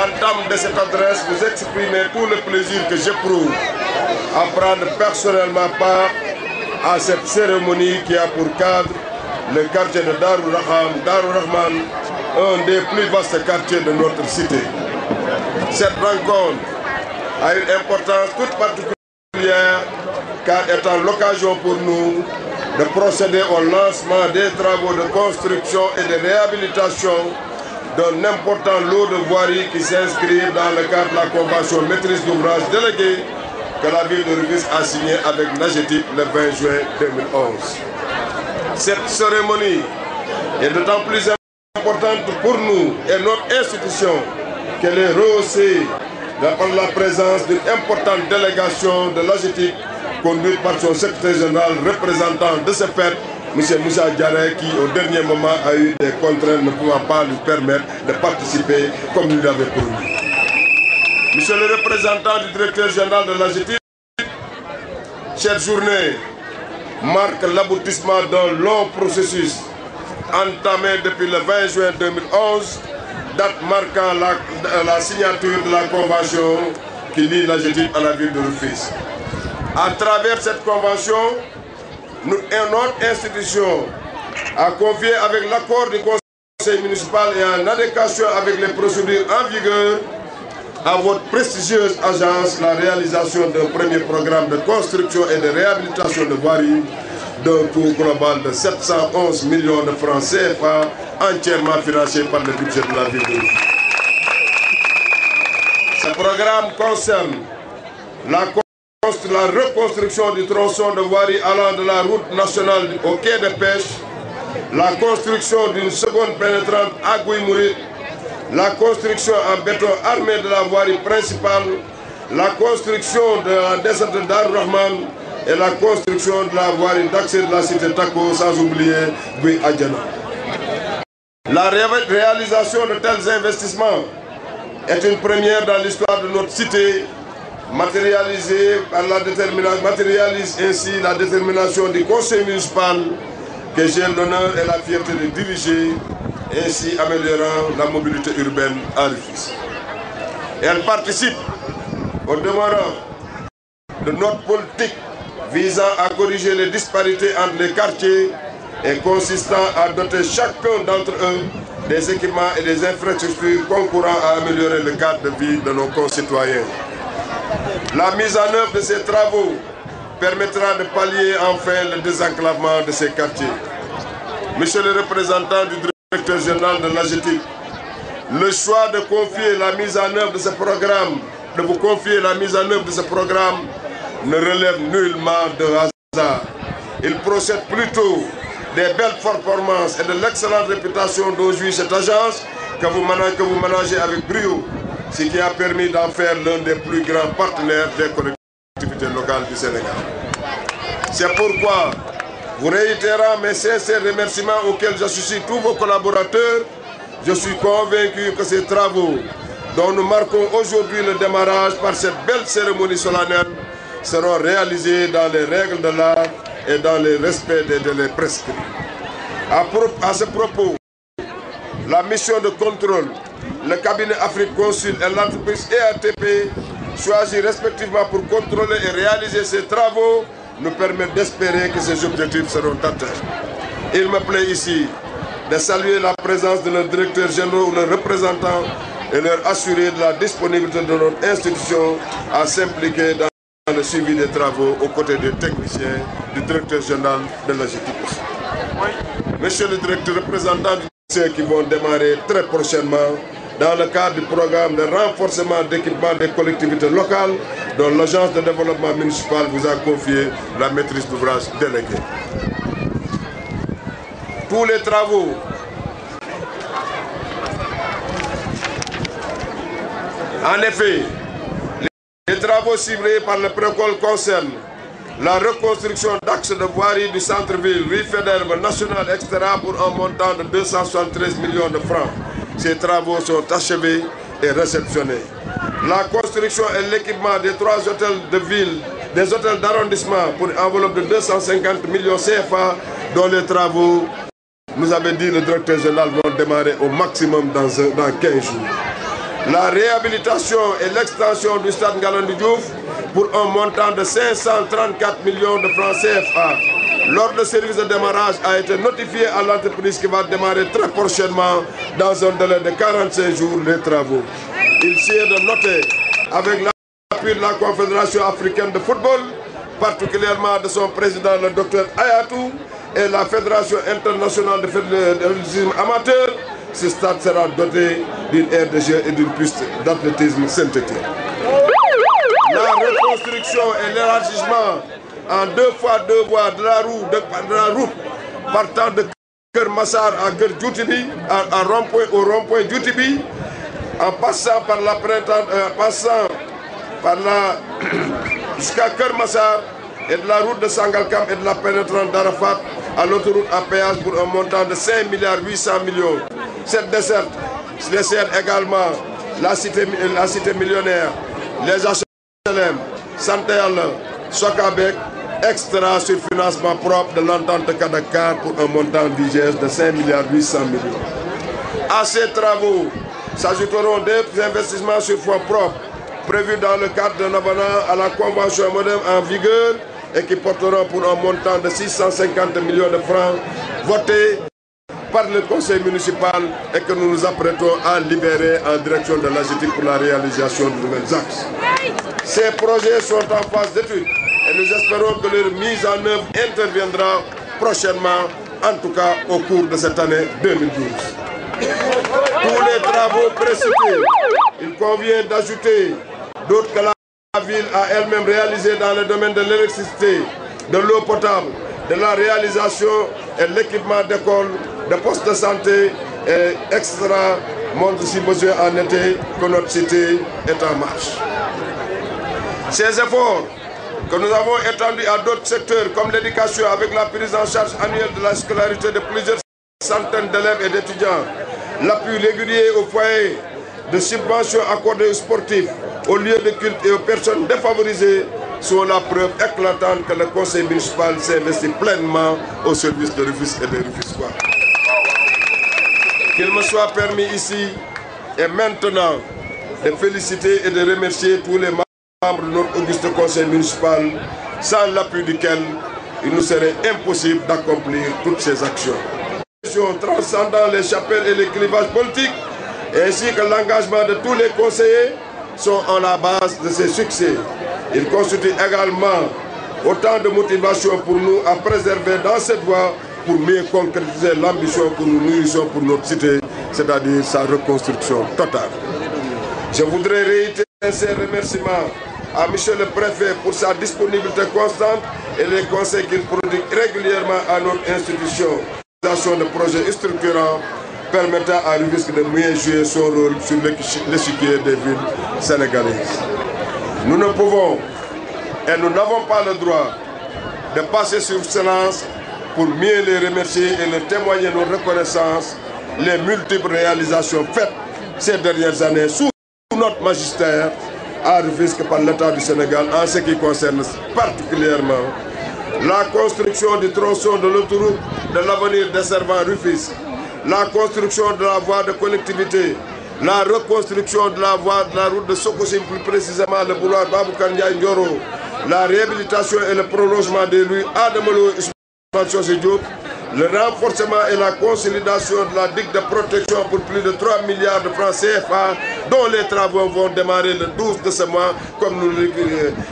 l'entame de cette adresse, vous exprimez tout le plaisir que j'éprouve à prendre personnellement part à cette cérémonie qui a pour cadre le quartier de Darou Rahman, un des plus vastes quartiers de notre cité. Cette rencontre a une importance toute particulière car étant l'occasion pour nous de procéder au lancement des travaux de construction et de réhabilitation d'un important lot de voiries qui s'inscrivent dans le cadre de la convention maîtrise d'ouvrage déléguée que la ville de Rufisque a signée avec l'AGETIP le 20 juin 2011. Cette cérémonie est d'autant plus importante pour nous et notre institution qu'elle est rehaussée par la présence d'une importante délégation de l'AGETIP conduite par son secrétaire général représentant de ce fait, M. Moussa Diaré, qui au dernier moment a eu des contraintes ne pouvant pas lui permettre de participer comme il l'avait promis. Monsieur le représentant du directeur général de l'AGETIP, cette journée marque l'aboutissement d'un long processus entamé depuis le 20 juin 2011, date marquant la signature de la convention qui lie l'AGETIP à la ville de Rufisque. À travers cette convention, notre institution a confié avec l'accord du conseil municipal et en adéquation avec les procédures en vigueur à votre prestigieuse agence la réalisation d'un premier programme de construction et de réhabilitation de voiries d'un coût global de 711 millions de francs CFA entièrement financé par le budget de la ville de Rufisque. Ce programme concerne la reconstruction du tronçon de voirie allant de la route nationale au quai de pêche, la construction d'une seconde pénétrante à Gouy-Mouride, la construction en béton armé de la voirie principale, la construction de la descente de Darou Rahman et la construction de la voirie d'accès de la cité Tako, sans oublier Gouy Adjana. La réalisation de tels investissements est une première dans l'histoire de notre cité, matérialise ainsi la détermination du conseil municipal que j'ai l'honneur et la fierté de diriger, ainsi améliorant la mobilité urbaine à Rufisque. Elle participe au demeurant de notre politique visant à corriger les disparités entre les quartiers et consistant à doter chacun d'entre eux des équipements et des infrastructures concourant à améliorer le cadre de vie de nos concitoyens. La mise en œuvre de ces travaux permettra de pallier enfin le désenclavement de ces quartiers. Monsieur le représentant du directeur général de l'AGETIP, le choix de confier la mise en œuvre de ce programme, ne relève nullement de hasard. Il procède plutôt des belles performances et de l'excellente réputation dont jouit cette agence que vous managez avec brio, ce qui a permis d'en faire l'un des plus grands partenaires des collectivités locales du Sénégal. C'est pourquoi, vous réitérant mes sincères remerciements auxquels j'associe tous vos collaborateurs, je suis convaincu que ces travaux, dont nous marquons aujourd'hui le démarrage par cette belle cérémonie solennelle, seront réalisés dans les règles de l'art et dans le respect des délais prescrits. À ce propos, la mission de contrôle, le cabinet Afrique Consul et l'entreprise EATP, choisis respectivement pour contrôler et réaliser ces travaux, nous permettent d'espérer que ces objectifs seront atteints. Il me plaît ici de saluer la présence de nos directeurs généraux ou leurs représentants et leur assurer de la disponibilité de notre institution à s'impliquer dans le suivi des travaux aux côtés des techniciens du directeur général de l'AGETIP. Monsieur le directeur représentant ceux qui vont démarrer très prochainement dans le cadre du programme de renforcement d'équipement des collectivités locales dont l'agence de développement municipal vous a confié la maîtrise d'ouvrage déléguée. Tous les travaux en effet, les travaux ciblés par le protocole concernent la reconstruction d'axes de voirie du centre-ville, rue Faidherbe, national, etc. pour un montant de 273 millions de francs. Ces travaux sont achevés et réceptionnés. La construction et l'équipement des 3 hôtels de ville, des hôtels d'arrondissement pour une enveloppe de 250 millions CFA, dont les travaux, nous avait dit le directeur général, vont démarrer au maximum dans 15 jours. la réhabilitation et l'extension du stade Ngalandou Diouf pour un montant de 534 millions de francs CFA. L'ordre de service de démarrage a été notifié à l'entreprise qui va démarrer très prochainement dans un délai de 45 jours les travaux. Il s'agit de noter avec l'appui de la Confédération africaine de football, particulièrement de son président le Dr Ayatou et la Fédération internationale de l'athlétisme amateur, ce stade sera doté d'une aire de jeu et d'une piste d'athlétisme synthétique. La reconstruction et l'élargissement en 2 fois 2 voies de la route partant de Keur Massar à Keur Djoutibi, au rond-point Djoutibi, en passant par la jusqu'à Keur Massar et de la route de Sangalkam et de la pénétrante d'Arafat à l'autoroute à péage pour un montant de 5 milliards 800 millions. Cette dessert également la cité millionnaire, les HLM, Santéal, Sokabek, extra sur financement propre de l'entente Kadakar pour un montant d'IGS de 5 milliards 800 millions. À ces travaux s'ajouteront des investissements sur fonds propres prévus dans le cadre d'un avenant à la convention moderne en vigueur et qui porteront pour un montant de 650 millions de francs votés par le conseil municipal et que nous nous apprêtons à libérer en direction de l'AGETIP pour la réalisation de nouvelles axes. Ces projets sont en phase d'étude et nous espérons que leur mise en œuvre interviendra prochainement, en tout cas au cours de cette année 2012. Tous les travaux précités, il convient d'ajouter d'autres que la ville a elle-même réalisé dans le domaine de l'électricité, de l'eau potable, de la réalisation et l'équipement d'écoles, de postes de santé et extra montre si besoin en été que notre cité est en marche. Ces efforts que nous avons étendus à d'autres secteurs comme l'éducation avec la prise en charge annuelle de la scolarité de plusieurs centaines d'élèves et d'étudiants, l'appui régulier aux foyers de subventions accordées aux sportifs, aux lieux de culte et aux personnes défavorisées sont la preuve éclatante que le conseil municipal s'investit pleinement au service de Rufisque et des Rufisquois. Qu'il me soit permis ici et maintenant de féliciter et de remercier tous les membres de notre auguste conseil municipal, sans l'appui duquel il nous serait impossible d'accomplir toutes ces actions. Transcendant les chapelles et les clivages politiques, ainsi que l'engagement de tous les conseillers, sont en la base de ces succès. Ils constituent également autant de motivation pour nous à préserver dans cette voie pour mieux concrétiser l'ambition que nous nourrissons pour notre cité, c'est-à-dire sa reconstruction totale. Je voudrais réitérer ces remerciements à M. le Préfet pour sa disponibilité constante et les conseils qu'il prodigue régulièrement à notre institution. De projets structurants permettant à Rufisque de mieux jouer son rôle sur l'échiquier des villes sénégalaises. Nous ne pouvons et nous n'avons pas le droit de passer sur silence pour mieux les remercier et leur témoigner notre reconnaissance, les multiples réalisations faites ces dernières années sous notre magistère à Rufisque par l'État du Sénégal en ce qui concerne particulièrement la construction du tronçon de l'autoroute de l'avenir desservant Rufisque, la construction de la voie de connectivité, la reconstruction de la voie de la route de Sococim, plus précisément le boulevard Baboucar Ndiaye Ndioro, la réhabilitation et le prolongement des rues Adamolo et Ousmane Socé Diop, le renforcement et la consolidation de la digue de protection pour plus de 3 milliards de francs CFA, dont les travaux vont démarrer le 12 de ce mois, comme nous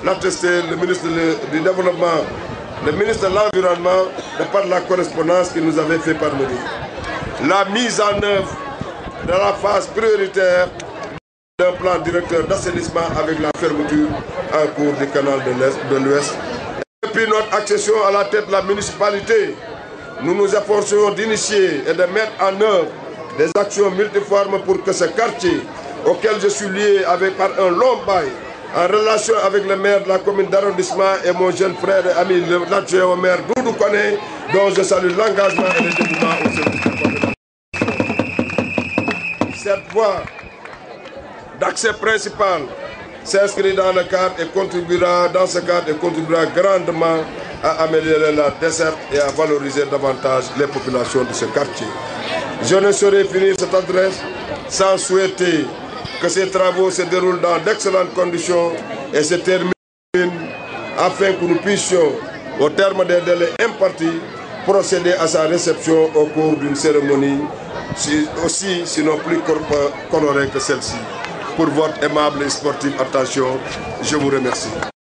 l'attestait le ministre du Développement, le ministre de l'Environnement, de par la correspondance qu'il nous avait fait parvenir. La mise en œuvre de la phase prioritaire d'un plan directeur d'assainissement avec la fermeture en cours du canal de l'Ouest. Depuis notre accession à la tête de la municipalité, nous nous efforçons d'initier et de mettre en œuvre des actions multiformes pour que ce quartier, auquel je suis lié par un long bail, en relation avec le maire de la commune d'arrondissement et mon jeune frère et ami, l'adjoint au maire Doudou Koné, dont je salue l'engagement et le dévouement au service de la commune. Cette voie d'accès principal s'inscrit dans le cadre et contribuera grandement à améliorer la desserte et à valoriser davantage les populations de ce quartier. Je ne saurais finir cette adresse sans souhaiter que ces travaux se déroulent dans d'excellentes conditions et se terminent afin que nous puissions, au terme des délais impartis, procéder à sa réception au cours d'une cérémonie aussi, sinon plus colorée que celle-ci. Pour votre aimable et sportive attention, je vous remercie.